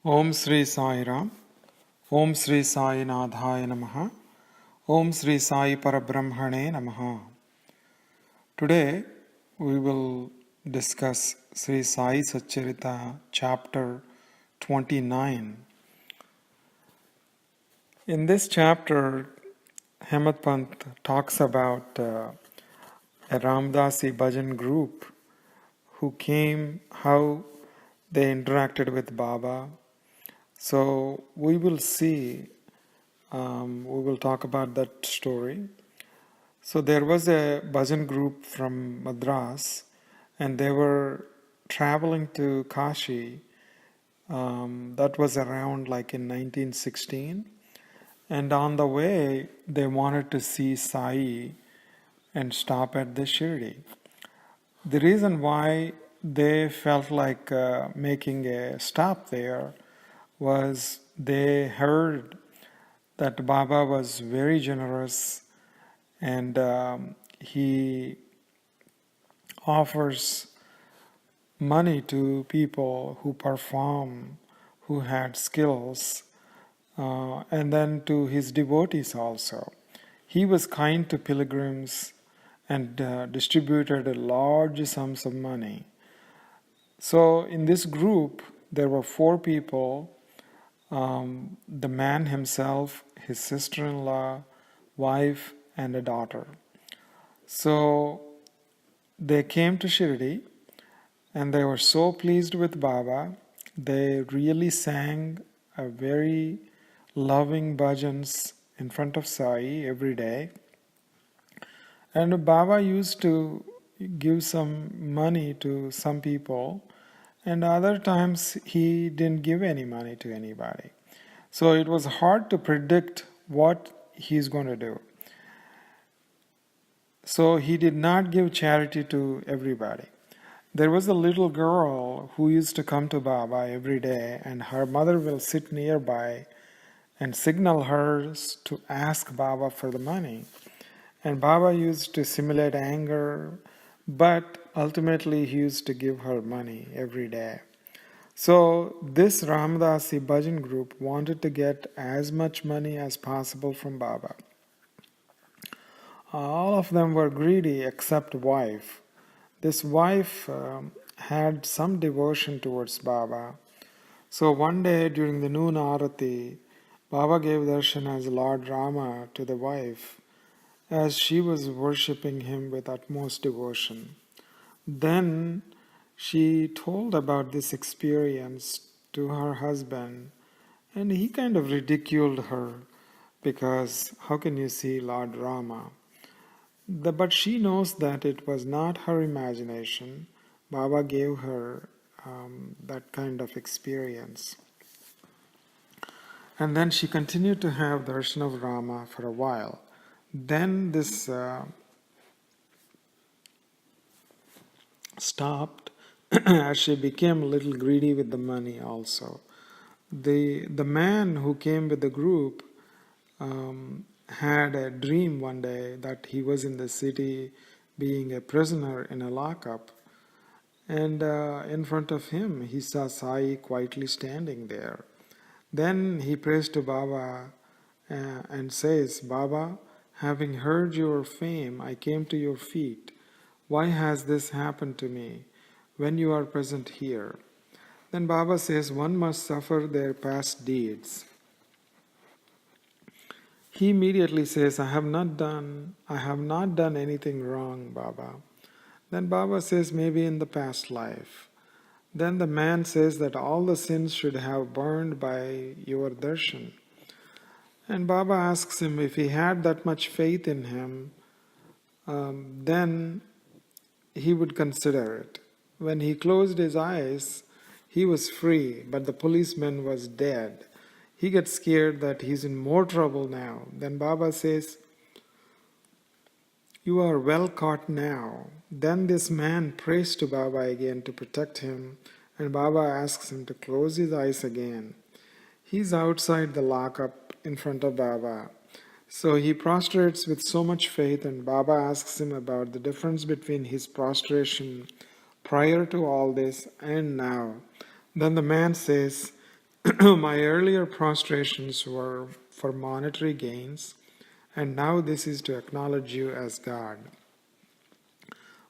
Om Sri Sai Ram, Om Sri Sai Nadhaya Namaha, Om Sri Sai Parabrahmane Namaha. Today we will discuss Sri Saisatcharita chapter 29. In this chapter, Hemant Pant talks about a Ramdasi Bhajan group who came, how they interacted with Baba. So we will see, we will talk about that story. So there was a bhajan group from Madras and they were traveling to Kashi. That was around like in 1916. And on the way, they wanted to see Sai and stop at the Shirdi. The reason why they felt like making a stop there was they heard that Baba was very generous and he offers money to people who perform, who had skills, and then to his devotees also. He was kind to pilgrims and distributed large sums of money. So in this group, there were 4 people, the man himself, his sister-in-law, wife, and a daughter. So they came to Shirdi and they were so pleased with Baba. They really sang a very loving bhajans in front of Sai every day. And Baba used to give some money to some people, and other times he didn't give any money to anybody. So it was hard to predict what he's going to do. So he did not give charity to everybody. There was a little girl who used to come to Baba every day, and her mother will sit nearby and signal her to ask Baba for the money. And Baba used to simulate anger, but ultimately he used to give her money every day. So this Ramdasi Bhajan group wanted to get as much money as possible from Baba. All of them were greedy except wife. This wife had some devotion towards Baba. So one day during the noon arati, Baba gave darshan as Lord Rama to the wife as she was worshipping him with utmost devotion. Then she told about this experience to her husband, and he kind of ridiculed her because how can you see Lord Rama? But she knows that it was not her imagination. Baba gave her that kind of experience. And then she continued to have darshan of Rama for a while. Then this stopped as she became a little greedy with the money also. The man who came with the group had a dream one day that he was in the city being a prisoner in a lockup, and in front of him he saw Sai quietly standing there. Then he prays to Baba and says, Baba, having heard your fame, I came to your feet. Why has this happened to me when you are present here? Then Baba says, one must suffer their past deeds. He immediately says, I have not done anything wrong, Baba. Then Baba says, maybe in the past life. Then the man says that all the sins should have burned by your darshan. And Baba asks him if he had that much faith in him, then he would consider it. When he closed his eyes, he was free, but the policeman was dead. He gets scared that he's in more trouble now. Then Baba says, you are well caught now. Then this man prays to Baba again to protect him, and Baba asks him to close his eyes again. He's outside the lockup in front of Baba. So he prostrates with so much faith, and Baba asks him about the difference between his prostration prior to all this and now. Then the man says, My earlier prostrations were for monetary gains, and now this is to acknowledge you as God.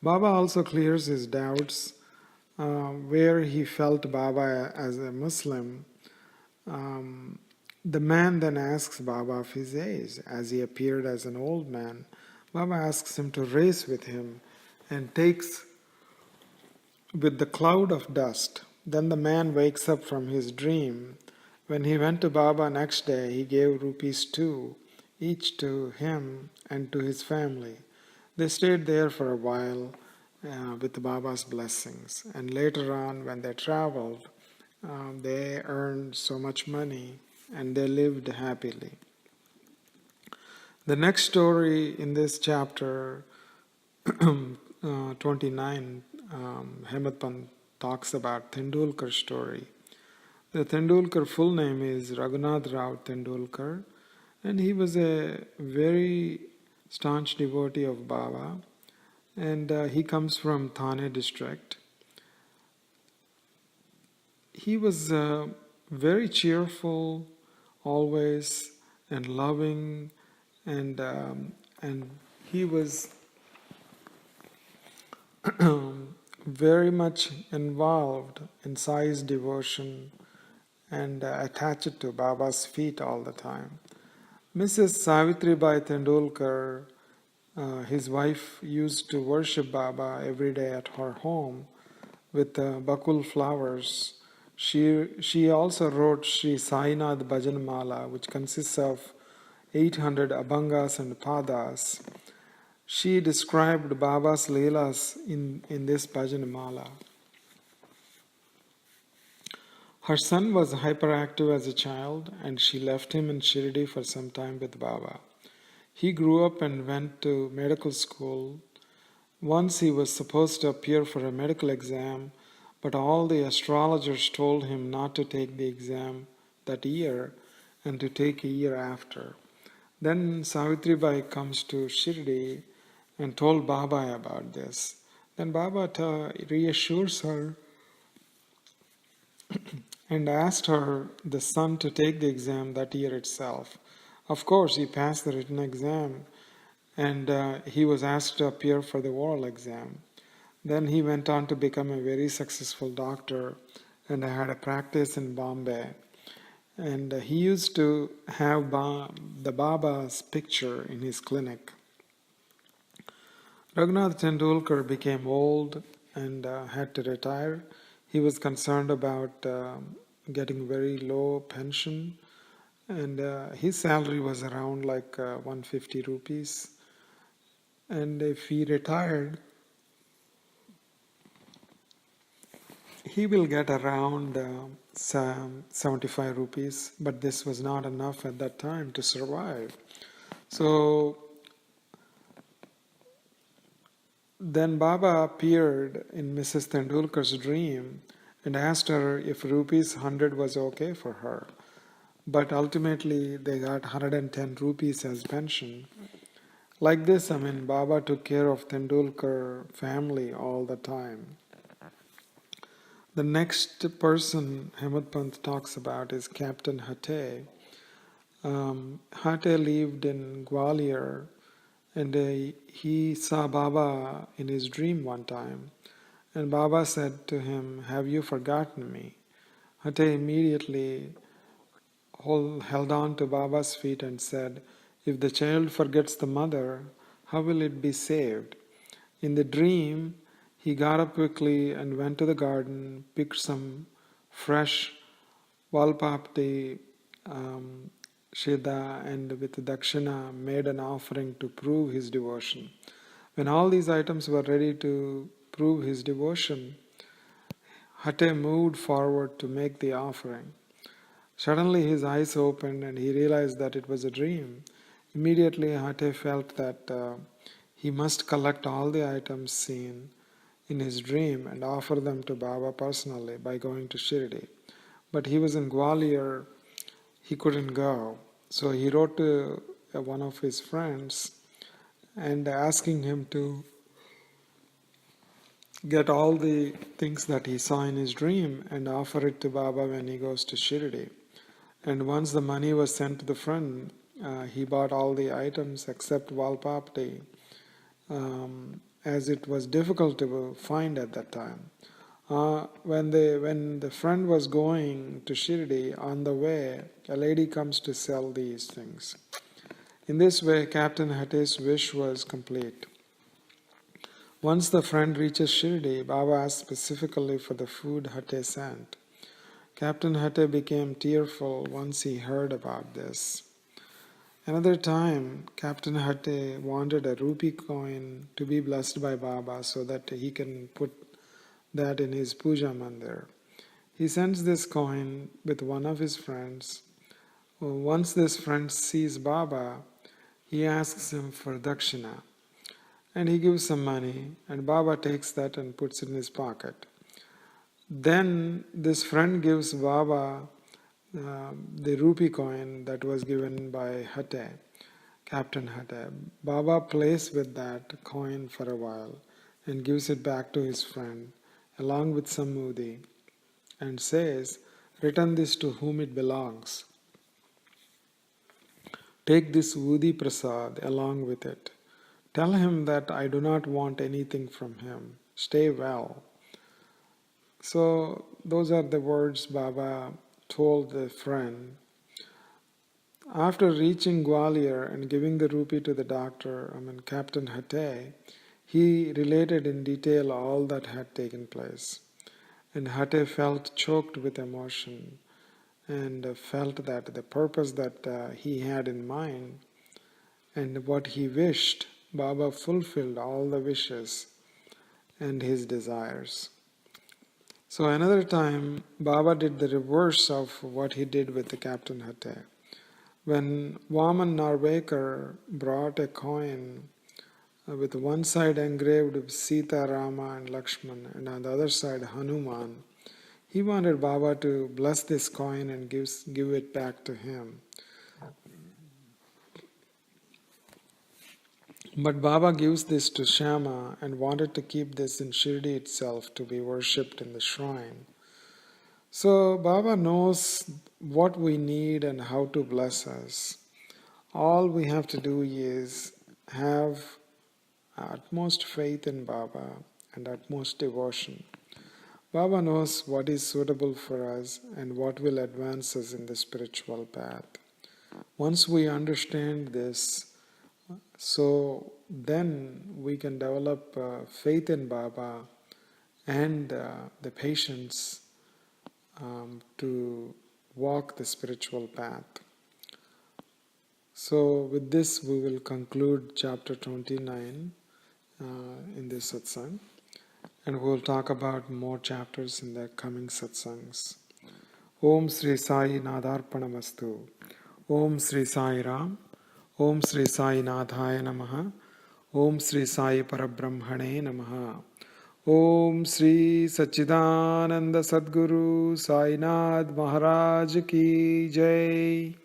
Baba also clears his doubts where he felt Baba as a Muslim. Um, the man then asks Baba of his age. As he appeared as an old man, Baba asks him to race with him and takes with the cloud of dust. Then the man wakes up from his dream. When he went to Baba next day, he gave rupees 2, each to him and to his family. They stayed there for a while with Baba's blessings. And later on, when they traveled, they earned so much money and they lived happily. The next story in this chapter 29, Hemant Pant talks about Tendulkar story. The Tendulkar full name is Raghunath Tendulkar, and he was a very staunch devotee of Baba, and he comes from Thane district. He was very cheerful, always, and loving, and he was very much involved in Sai's devotion and attached to Baba's feet all the time. Mrs. Savitribai Tendulkar, his wife, used to worship Baba every day at her home with bakul flowers. She also wrote Sri Sainath Bhajan Mala, which consists of 800 abhangas and padas. She described Baba's Leelas in this Bhajan Mala. Her son was hyperactive as a child, and she left him in Shirdi for some time with Baba. He grew up and went to medical school. Once he was supposed to appear for a medical exam, but all the astrologers told him not to take the exam that year and to take a year after. Then Savitribai comes to Shirdi and told Baba about this. Then Baba reassures her and asked the son to take the exam that year itself. Of course, he passed the written exam and he was asked to appear for the oral exam. Then he went on to become a very successful doctor and had a practice in Bombay. And he used to have the Baba's picture in his clinic. Raghunath Tendulkar became old and had to retire. He was concerned about getting very low pension, and his salary was around like 150 rupees. And if he retired, he will get around 75 rupees, but this was not enough at that time to survive. So then Baba appeared in Mrs. Tendulkar's dream and asked her if rupees 100 was okay for her. But ultimately they got 110 rupees as pension. Like this, Baba took care of Tendulkar family all the time. The next person Hemant Pant talks about is Captain Hate. Hate lived in Gwalior, and he saw Baba in his dream one time. And Baba said to him, "Have you forgotten me?" Hate immediately held on to Baba's feet and said, "If the child forgets the mother, how will it be saved?" In the dream, he got up quickly and went to the garden, picked some fresh Valpapti Shida, and with Dakshina made an offering to prove his devotion. When all these items were ready to prove his devotion, Hate moved forward to make the offering. Suddenly his eyes opened and he realized that it was a dream. Immediately Hate felt that he must collect all the items seen in his dream and offer them to Baba personally by going to Shirdi. But he was in Gwalior, he couldn't go. So he wrote to one of his friends and asking him to get all the things that he saw in his dream and offer it to Baba when he goes to Shirdi. And once the money was sent to the friend, he bought all the items except Valpapti, as it was difficult to find at that time. When the friend was going to Shirdi, on the way, a lady comes to sell these things. In this way, Captain Hatte's wish was complete. Once the friend reaches Shirdi, Baba asked specifically for the food Hatte sent. Captain Hatte became tearful once he heard about this. Another time, Captain Hatte wanted a rupee coin to be blessed by Baba so that he can put that in his puja mandir. He sends this coin with one of his friends. Once this friend sees Baba, he asks him for dakshina. And he gives some money, and Baba takes that and puts it in his pocket. Then this friend gives Baba the rupee coin that was given by Hatte, Captain Hatte. Baba plays with that coin for a while and gives it back to his friend along with some mudi and says, "Return this to whom it belongs. Take this Vudi Prasad along with it. Tell him that I do not want anything from him. Stay well." So those are the words Baba told the friend. After reaching Gwalior and giving the rupee to the doctor, Captain Hatte, he related in detail all that had taken place. And Hatte felt choked with emotion and felt that the purpose that he had in mind and what he wished, Baba fulfilled all the wishes and his desires. So another time, Baba did the reverse of what he did with the Captain Hatte. When Vaman Narvekar brought a coin with one side engraved with Sita, Rama and Lakshman and on the other side Hanuman, he wanted Baba to bless this coin and give it back to him. But Baba gives this to Shama and wanted to keep this in Shirdi itself to be worshipped in the shrine. So Baba knows what we need and how to bless us. All we have to do is have utmost faith in Baba and utmost devotion. Baba knows what is suitable for us and what will advance us in the spiritual path. Once we understand this, so then we can develop faith in Baba and the patience to walk the spiritual path. So with this we will conclude chapter 29 in this satsang, and we will talk about more chapters in the coming satsangs. Om Sri Sai Nadarpanamastu. Om Sri Sai Ram. Om Sri Sai Nadhaya Namaha. Om Sri Sai Parabrahmane Namaha. Om Sri Sachidananda Sadguru Sainath Maharaj Ki Jai.